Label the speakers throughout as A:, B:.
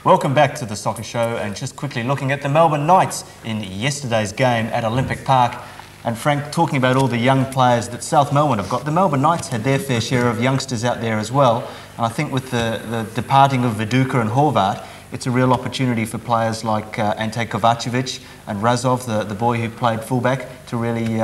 A: Welcome back to the Soccer Show, and just quickly looking at the Melbourne Knights in yesterday's game at Olympic Park. And Frank, talking about all the young players that South Melbourne have got, the Melbourne Knights had their fair share of youngsters out there as well. And I think with the departing of Viduka and Horvath, it's a real opportunity for players like Ante Kovacevic and Razov, the boy who played fullback, to really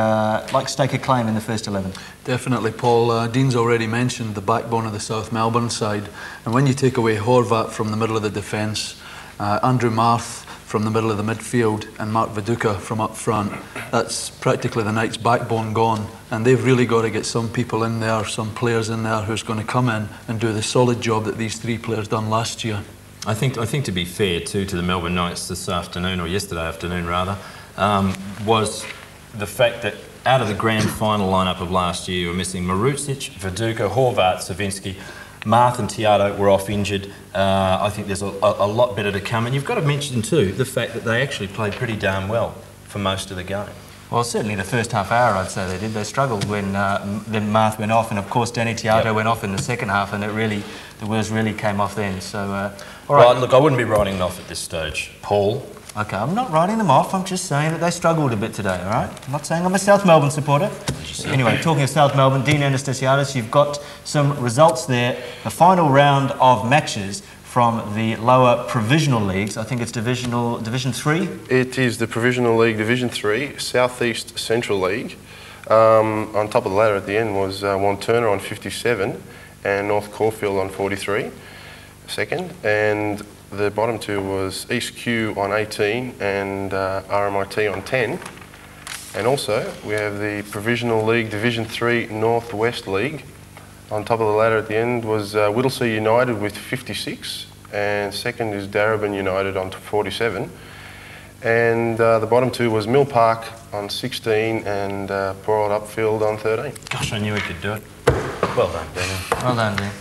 A: stake a claim in the first 11.
B: Definitely, Paul. Dean's already mentioned the backbone of the South Melbourne side, and when you take away Horvath from the middle of the defence, Andrew Marth from the middle of the midfield and Mark Viduka from up front, that's practically the Knights' backbone gone, and they've really got to get some people in there, some players in there who's going to come in and do the solid job that these three players done last year.
C: I think to be fair too to the Melbourne Knights this afternoon, or yesterday afternoon rather, was the fact that out of the grand final lineup of last year, we're missing Marucic, Viduka, Horvath, Savinsky, Marth and Tiato were off injured. I think there's a lot better to come, and you've got to mention too the fact that they actually played pretty darn well for most of the game.
A: Well, certainly the first half hour, I'd say they did. They struggled when then Marth went off, and of course Danny Tiato went off in the second half, and the wheels really came off then. So, all right.
C: Well, look, I wouldn't be writing them off at this stage, Paul.
A: Okay, I'm not writing them off. I'm just saying that they struggled a bit today. All right. I'm not saying I'm a South Melbourne supporter. Anyway, talking of South Melbourne, Dean Anastasiadis, you've got some results there. The final round of matches from the lower provisional leagues. I think it's Division 3?
D: It is the Provisional League Division 3, South East Central League. On top of the ladder at the end was Wanturna on 57 and North Caulfield on 43, second. And the bottom two was East Kew on 18 and RMIT on 10. And also we have the Provisional League Division 3 North West League. On top of the ladder at the end was Whittlesea United with 56, and second is Darebin United on 47. And the bottom two was Mill Park on 16 and poor old Upfield on 13.
C: Gosh, I knew he could do it. Well done, Daniel.
A: Well done, Dan.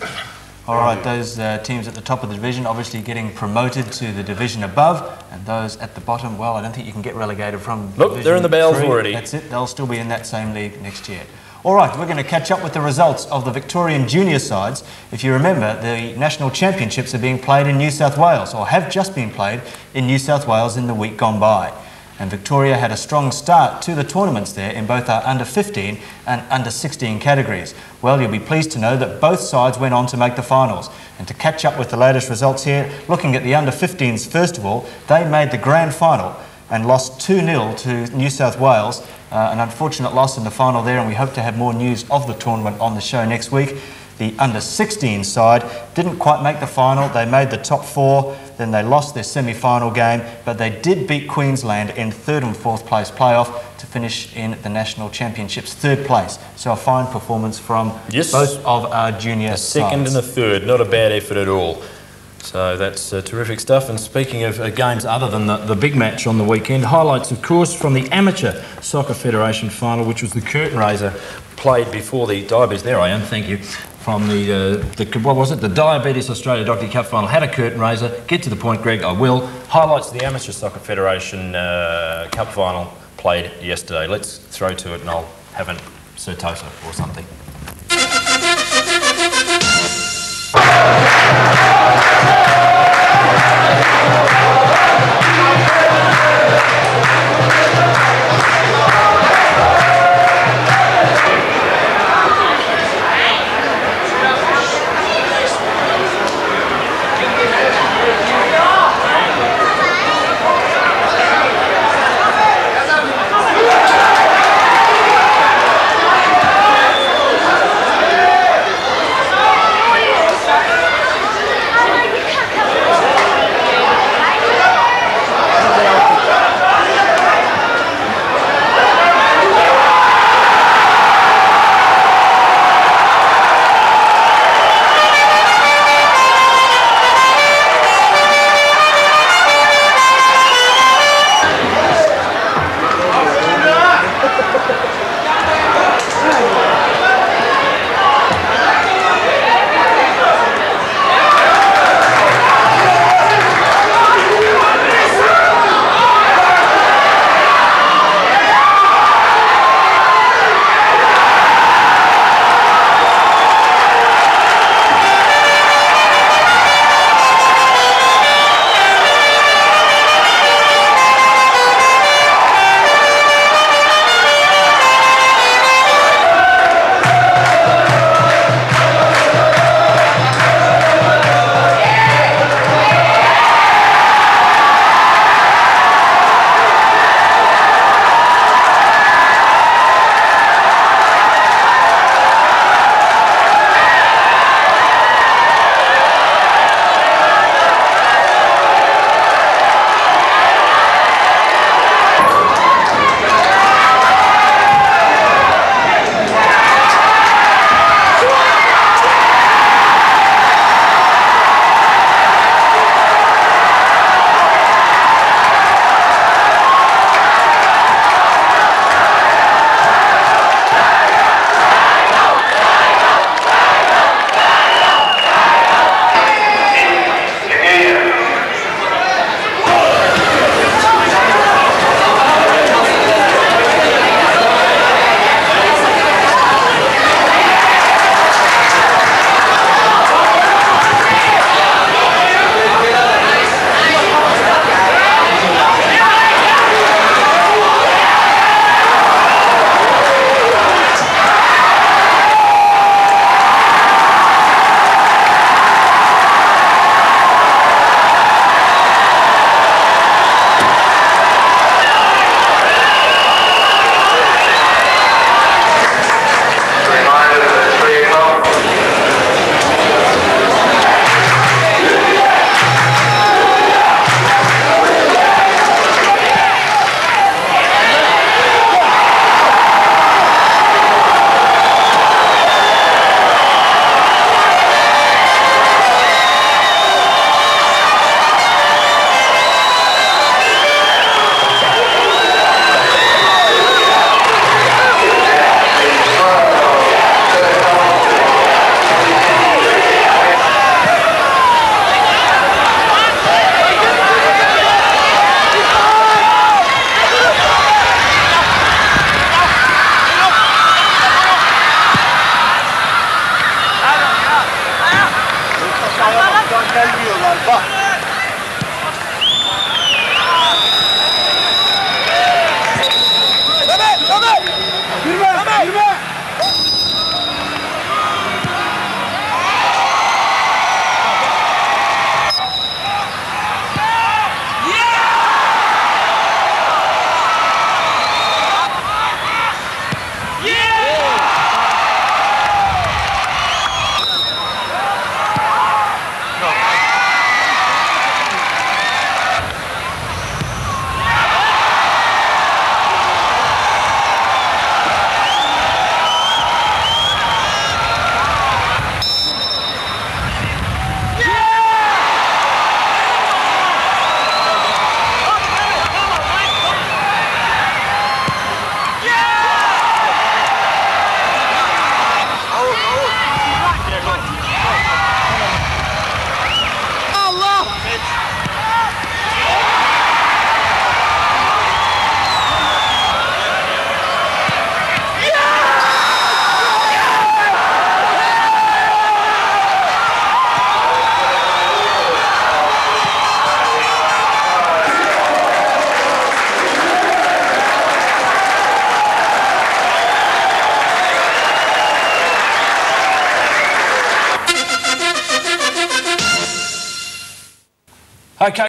A: All right, those teams at the top of the division obviously getting promoted to the division above, and those at the bottom, well, I don't think you can get relegated from
C: Look, they're in the bales
A: 3.
C: already.
A: That's it. They'll still be in that same league next year. All right, we're going to catch up with the results of the Victorian junior sides. If you remember, the national championships are being played in New South Wales, or have just been played in New South Wales in the week gone by. And Victoria had a strong start to the tournaments there in both our under 15 and under 16 categories. Well, you'll be pleased to know that both sides went on to make the finals. And to catch up with the latest results here, looking at the under 15s first of all, they made the grand final and lost 2-0 to New South Wales. An unfortunate loss in the final there, and we hope to have more news of the tournament on the show next week. The under-16 side didn't quite make the final. They made the top 4, then they lost their semi-final game, but they did beat Queensland in 3rd and 4th place playoff to finish in the National Championships 3rd place. So a fine performance from both of our junior sides.
C: A second and a third, not a bad effort at all. So that's terrific stuff. And speaking of games other than the big match on the weekend, highlights of course from the Amateur Soccer Federation final, which was the curtain raiser played before the Diabetes, there I am, thank you, from what was it, the Diabetes Australia Doctor Cup final. Had a curtain raiser. Get to the point, Greg, I will. Highlights of the Amateur Soccer Federation Cup final played yesterday. Let's throw to it and I'll have a Sir Tosa or something.
E: Gelmiyorlar bak. Samet! Girme!
C: Okay.